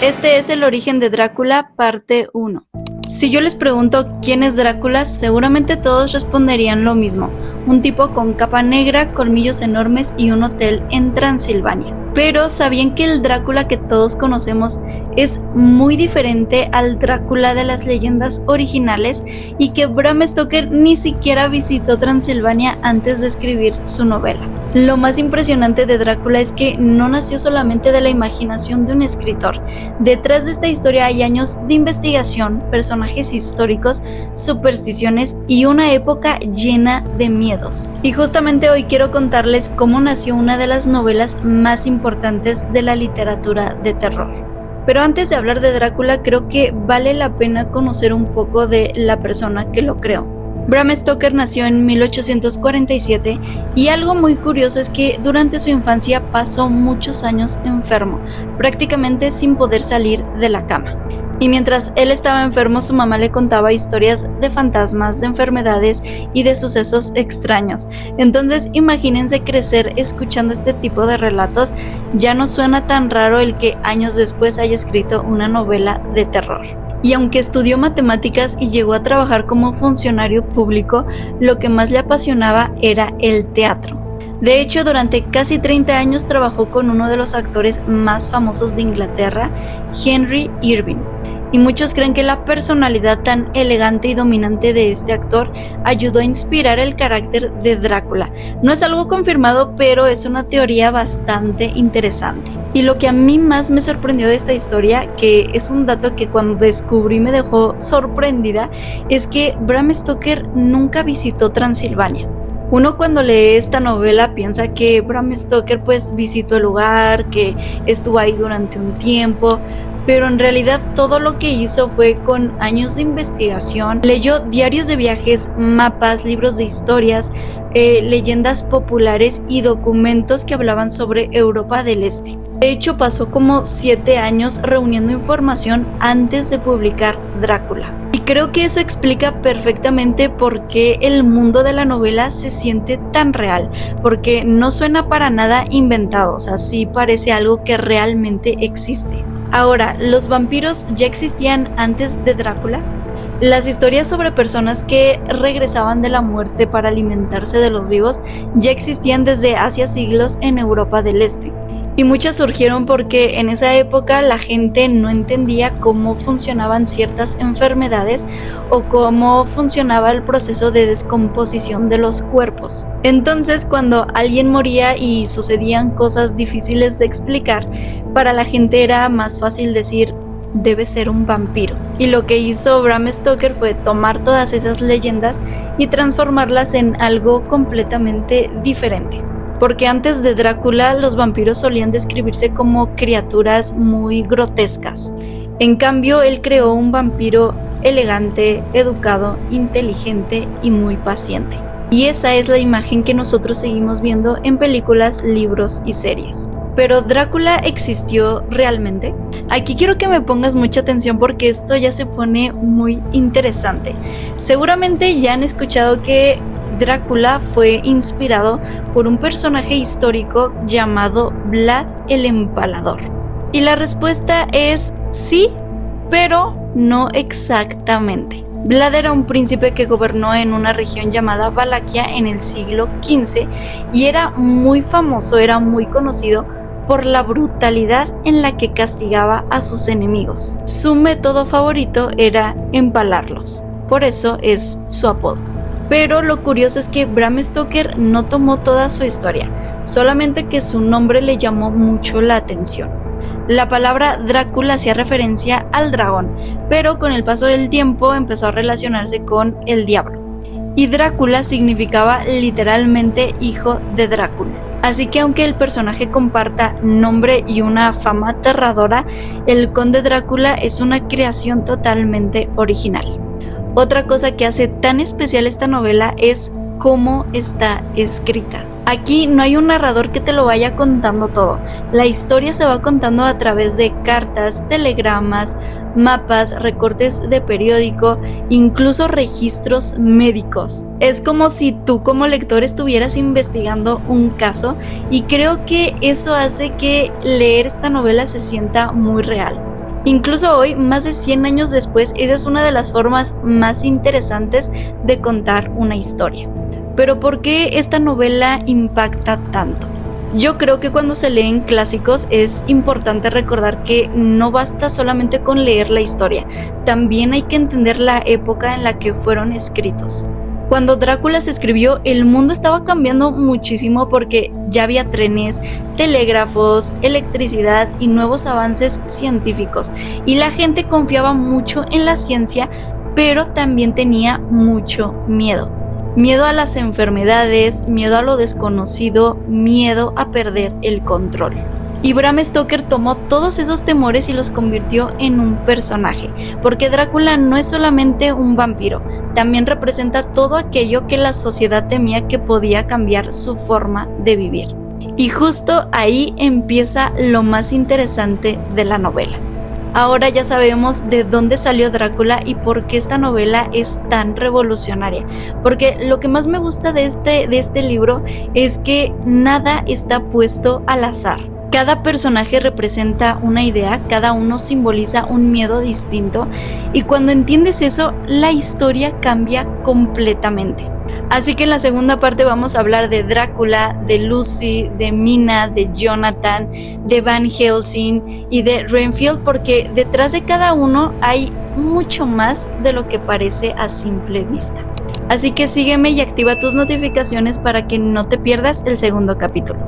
Este es el origen de Drácula, parte 1. Si yo les pregunto quién es Drácula, seguramente todos responderían lo mismo: un tipo con capa negra, colmillos enormes y un hotel en Transilvania. Pero ¿sabían que el Drácula que todos conocemos es muy diferente al Drácula de las leyendas originales y que Bram Stoker ni siquiera visitó Transilvania antes de escribir su novela? Lo más impresionante de Drácula es que no nació solamente de la imaginación de un escritor. Detrás de esta historia hay años de investigación, personajes históricos, supersticiones y una época llena de miedos. Y justamente hoy quiero contarles cómo nació una de las novelas más importantes de la literatura de terror. Pero antes de hablar de Drácula, creo que vale la pena conocer un poco de la persona que lo creó. Bram Stoker nació en 1847 y algo muy curioso es que durante su infancia pasó muchos años enfermo, prácticamente sin poder salir de la cama. Y mientras él estaba enfermo, su mamá le contaba historias de fantasmas, de enfermedades y de sucesos extraños. Entonces, imagínense crecer escuchando este tipo de relatos. Ya no suena tan raro el que años después haya escrito una novela de terror. Y aunque estudió matemáticas y llegó a trabajar como funcionario público, lo que más le apasionaba era el teatro. De hecho, durante casi 30 años trabajó con uno de los actores más famosos de Inglaterra, Henry Irving. Y muchos creen que la personalidad tan elegante y dominante de este actor ayudó a inspirar el carácter de Drácula. No es algo confirmado, pero es una teoría bastante interesante. Y lo que a mí más me sorprendió de esta historia, que es un dato que cuando descubrí me dejó sorprendida, es que Bram Stoker nunca visitó Transilvania. Uno cuando lee esta novela piensa que Bram Stoker pues visitó el lugar, que estuvo ahí durante un tiempo, pero en realidad todo lo que hizo fue con años de investigación. Leyó diarios de viajes, mapas, libros de historias, leyendas populares y documentos que hablaban sobre Europa del Este. De hecho, pasó como 7 años reuniendo información antes de publicar Drácula. Y creo que eso explica perfectamente por qué el mundo de la novela se siente tan real, porque no suena para nada inventado, o sea, sí parece algo que realmente existe. Ahora, ¿los vampiros ya existían antes de Drácula? Las historias sobre personas que regresaban de la muerte para alimentarse de los vivos ya existían desde hacía siglos en Europa del Este. Y muchas surgieron porque en esa época la gente no entendía cómo funcionaban ciertas enfermedades o cómo funcionaba el proceso de descomposición de los cuerpos. Entonces, cuando alguien moría y sucedían cosas difíciles de explicar, para la gente era más fácil decir: debe ser un vampiro. Y lo que hizo Bram Stoker fue tomar todas esas leyendas y transformarlas en algo completamente diferente. Porque antes de Drácula, los vampiros solían describirse como criaturas muy grotescas. En cambio, él creó un vampiro elegante, educado, inteligente y muy paciente. Y esa es la imagen que nosotros seguimos viendo en películas, libros y series. ¿Pero Drácula existió realmente? Aquí quiero que me pongas mucha atención porque esto ya se pone muy interesante. Seguramente ya han escuchado que Drácula fue inspirado por un personaje histórico llamado Vlad el Empalador. Y la respuesta es sí, pero no exactamente. Vlad era un príncipe que gobernó en una región llamada Valaquia en el siglo XV y era muy famoso, era muy conocido por la brutalidad en la que castigaba a sus enemigos. Su método favorito era empalarlos, por eso es su apodo. Pero lo curioso es que Bram Stoker no tomó toda su historia, solamente que su nombre le llamó mucho la atención. La palabra Drácula hacía referencia al dragón, pero con el paso del tiempo empezó a relacionarse con el diablo. Y Drácula significaba literalmente hijo de Drácula. Así que aunque el personaje comparta nombre y una fama aterradora, el conde Drácula es una creación totalmente original. Otra cosa que hace tan especial esta novela es cómo está escrita. Aquí no hay un narrador que te lo vaya contando todo. La historia se va contando a través de cartas, telegramas, mapas, recortes de periódico, incluso registros médicos. Es como si tú como lector estuvieras investigando un caso y creo que eso hace que leer esta novela se sienta muy real. Incluso hoy, más de 100 años después, esa es una de las formas más interesantes de contar una historia. Pero ¿por qué esta novela impacta tanto? Yo creo que cuando se leen clásicos es importante recordar que no basta solamente con leer la historia, también hay que entender la época en la que fueron escritos. Cuando Drácula se escribió, el mundo estaba cambiando muchísimo porque ya había trenes, telégrafos, electricidad y nuevos avances científicos, y la gente confiaba mucho en la ciencia, pero también tenía mucho miedo. Miedo a las enfermedades, miedo a lo desconocido, miedo a perder el control. Y Bram Stoker tomó todos esos temores y los convirtió en un personaje, porque Drácula no es solamente un vampiro, también representa todo aquello que la sociedad temía que podía cambiar su forma de vivir. Y justo ahí empieza lo más interesante de la novela. Ahora ya sabemos de dónde salió Drácula y por qué esta novela es tan revolucionaria. Porque lo que más me gusta de este libro es que nada está puesto al azar. Cada personaje representa una idea, cada uno simboliza un miedo distinto, y cuando entiendes eso, la historia cambia completamente. Así que en la segunda parte vamos a hablar de Drácula, de Lucy, de Mina, de Jonathan, de Van Helsing y de Renfield, porque detrás de cada uno hay mucho más de lo que parece a simple vista. Así que sígueme y activa tus notificaciones para que no te pierdas el segundo capítulo.